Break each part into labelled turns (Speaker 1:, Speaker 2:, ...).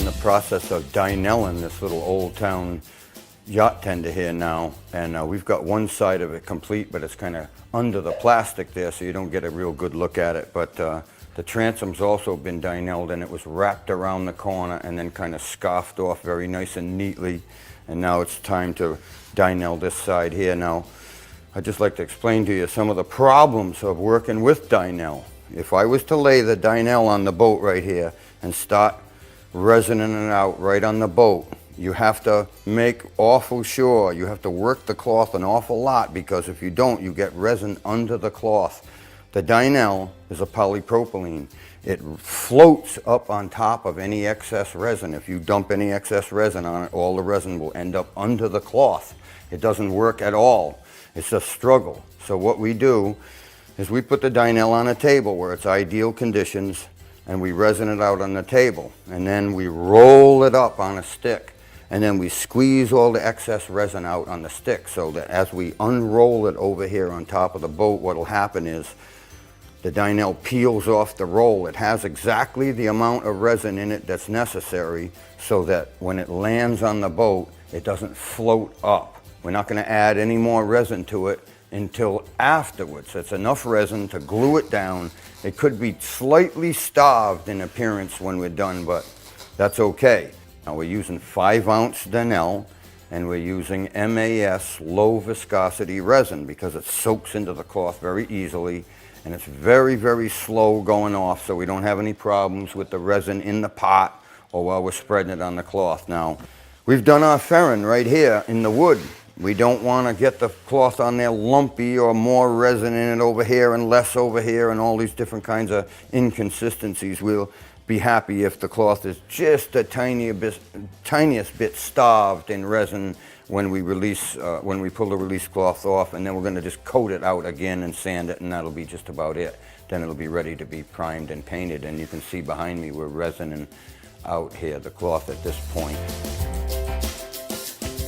Speaker 1: the process of Dyneling this little old town yacht tender here now, and we've got one side of it complete, but it's kind of under the plastic there, so you don't get a real good look at it. But the transom's also been Dyneled, and it was wrapped around the corner and then kind of scoughed off very nice and neatly. And now it's time to Dynel this side here. Now, I'd just like to explain to you some of the problems of working with Dynel. If I was to lay the Dynel on the boat right here and start resining it out right on the boat, you have to make awful sure, you have to work the cloth an awful lot, because if you don't, you get resin under the cloth. The Dynel is a polypropylene. It floats up on top of any excess resin. If you dump any excess resin on it, all the resin will end up under the cloth. It doesn't work at all. It's a struggle. So what we do is we put the Dynel on a table where it's ideal conditions, and we resin it out on the table, and then we roll it up on a stick, and then we squeeze all the excess resin out on the stick, so that as we unroll it over here on top of the boat, what will happen is the Dynel peels off the roll. It has exactly the amount of resin in it that's necessary so that when it lands on the boat, it doesn't float up. We're not going to add any more resin to it until afterwards. It's enough resin to glue it down. It could be slightly starved in appearance when we're done, but that's okay. Now we're using 5-ounce Dynel, and we're using MAS low viscosity resin because it soaks into the cloth very easily, and it's very, very slow going off, so we don't have any problems with the resin in the pot or while we're spreading it on the cloth. Now, we've done our ferrule right here in the wood. We don't want to get the cloth on there lumpy or more resin in it over here and less over here and all these different kinds of inconsistencies. We'll be happy if the cloth is just a tiniest bit starved in resin when we release, when we pull the release cloth off, and then we're going to just coat it out again and sand it, and that'll be just about it. Then it'll be ready to be primed and painted, and you can see behind me we're resining out here the cloth at this point.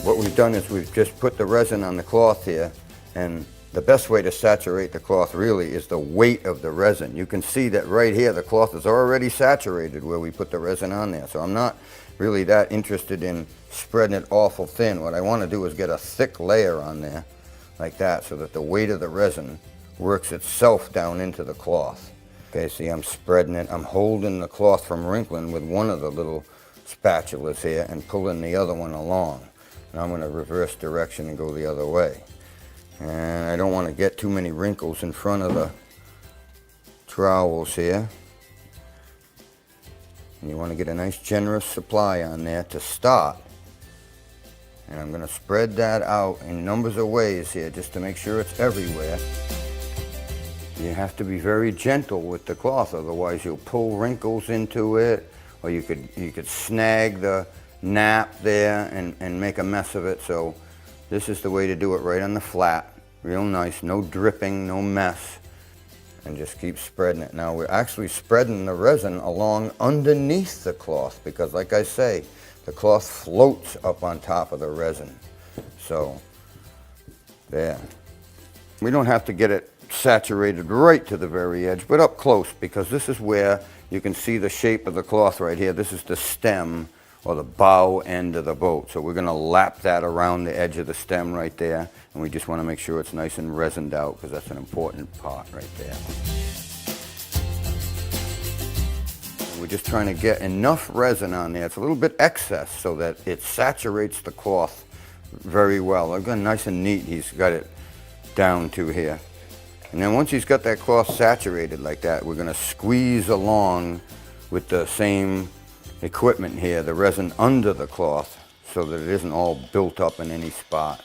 Speaker 1: What we've done is we've just put the resin on the cloth here, and the best way to saturate the cloth really is the weight of the resin. You can see that right here the cloth is already saturated where we put the resin on there, so I'm not really that interested in spreading it awful thin. What I want to do is get a thick layer on there like that so that the weight of the resin works itself down into the cloth. Okay, see, I'm spreading it. I'm holding the cloth from wrinkling with one of the little spatulas here and pulling the other one along. And I'm going to reverse direction and go the other way. And I don't want to get too many wrinkles in front of the trowels here. And you want to get a nice generous supply on there to start. And I'm going to spread that out in numbers of ways here just to make sure it's everywhere. You have to be very gentle with the cloth, otherwise you'll pull wrinkles into it, or you could snag the nap there and make a mess of it. So this is the way to do it, right on the flat, real nice, no dripping, no mess, and just keep spreading it. Now we're actually spreading the resin along underneath the cloth because, like I say, the cloth floats up on top of the resin. So there. We don't have to get it saturated right to the very edge, but up close, because this is where you can see the shape of the cloth right here. This is the stem or the bow end of the boat. So we're going to lap that around the edge of the stem right there, and we just want to make sure it's nice and resined out because that's an important part right there. And we're just trying to get enough resin on there. It's a little bit excess so that it saturates the cloth very well. I've got nice and neat, he's got it down to here. And then once he's got that cloth saturated like that, we're going to squeeze along with the same equipment here, the resin under the cloth, so that it isn't all built up in any spot.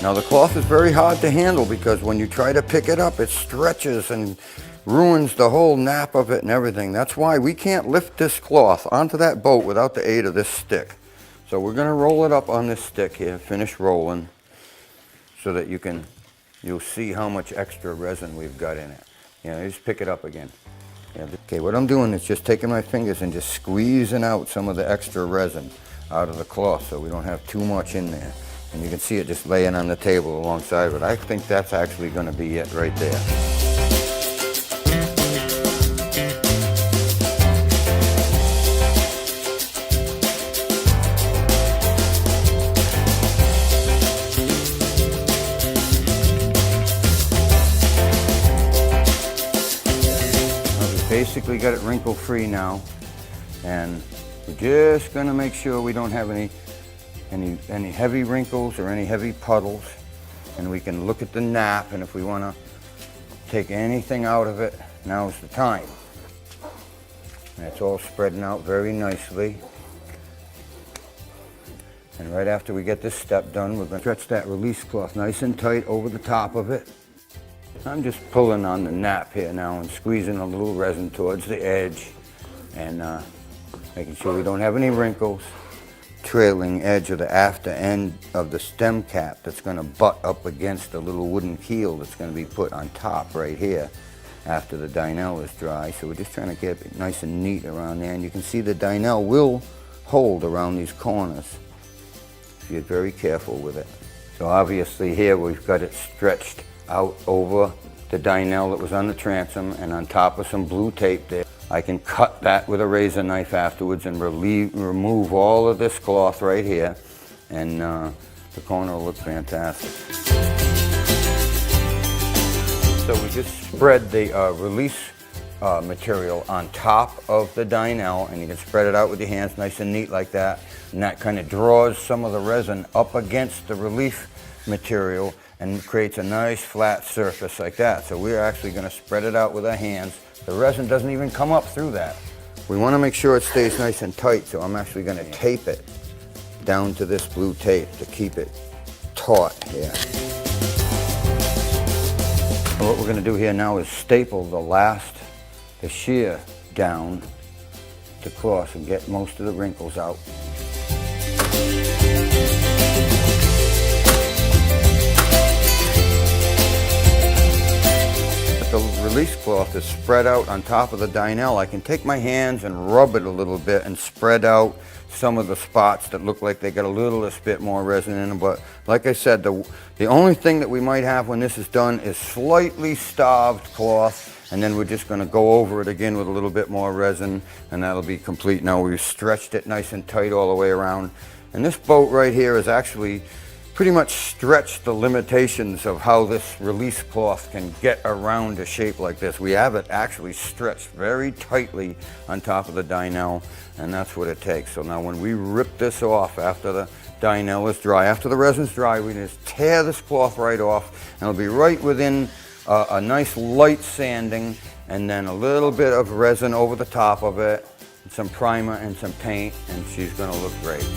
Speaker 1: Now the cloth is very hard to handle because when you try to pick it up, it stretches and ruins the whole nap of it and everything. That's why we can't lift this cloth onto that boat without the aid of this stick. So we're going to roll it up on this stick here, finish rolling, so that you'll see how much extra resin we've got in it. Just pick it up again. Okay, what I'm doing is just taking my fingers and just squeezing out some of the extra resin. out of the cloth so we don't have too much in there. And you can see it just laying on the table alongside of it. I think that's actually going to be it right there. Basically got it wrinkle free now, and we're just going to make sure we don't have any heavy wrinkles or any heavy puddles, and we can look at the nap, and if we want to take anything out of it, now's the time. And it's all spreading out very nicely, and right after we get this step done, we're going to stretch that release cloth nice and tight over the top of it. I'm just pulling on the nap here now and squeezing a little resin towards the edge and making sure we don't have any wrinkles. Trailing edge of the after end of the stem cap that's going to butt up against the little wooden keel that's going to be put on top right here after the Dynel is dry. So we're just trying to get it nice and neat around there, and you can see the Dynel will hold around these corners if you're very careful with it. So obviously here we've got it stretched out over the Dynel that was on the transom and on top of some blue tape there. I can cut that with a razor knife afterwards and remove all of this cloth right here, and the corner will look fantastic. So we just spread the release material on top of the Dynel, and you can spread it out with your hands nice and neat like that, and that kind of draws some of the resin up against the relief material and creates a nice flat surface like that. So we're actually going to spread it out with our hands. The resin doesn't even come up through that. We want to make sure it stays nice and tight, so I'm actually going to tape it down to this blue tape to keep it taut here. And what we're going to do here now is staple the shear down to cloth and get most of the wrinkles out. The release cloth is spread out on top of the Dynel. I can take my hands and rub it a little bit and spread out some of the spots that look like they got a little bit more resin in them. But like I said, the only thing that we might have when this is done is slightly starved cloth, and then we're just going to go over it again with a little bit more resin, and that'll be complete. Now we've stretched it nice and tight all the way around, and this boat right here is actually pretty much stretched the limitations of how this release cloth can get around a shape like this. We have it actually stretched very tightly on top of the Dynel, and that's what it takes. So now when we rip this off after the Dynel is dry, after the resin's dry, we just tear this cloth right off, and it'll be right within a nice light sanding, and then a little bit of resin over the top of it, and some primer and some paint, and she's gonna look great.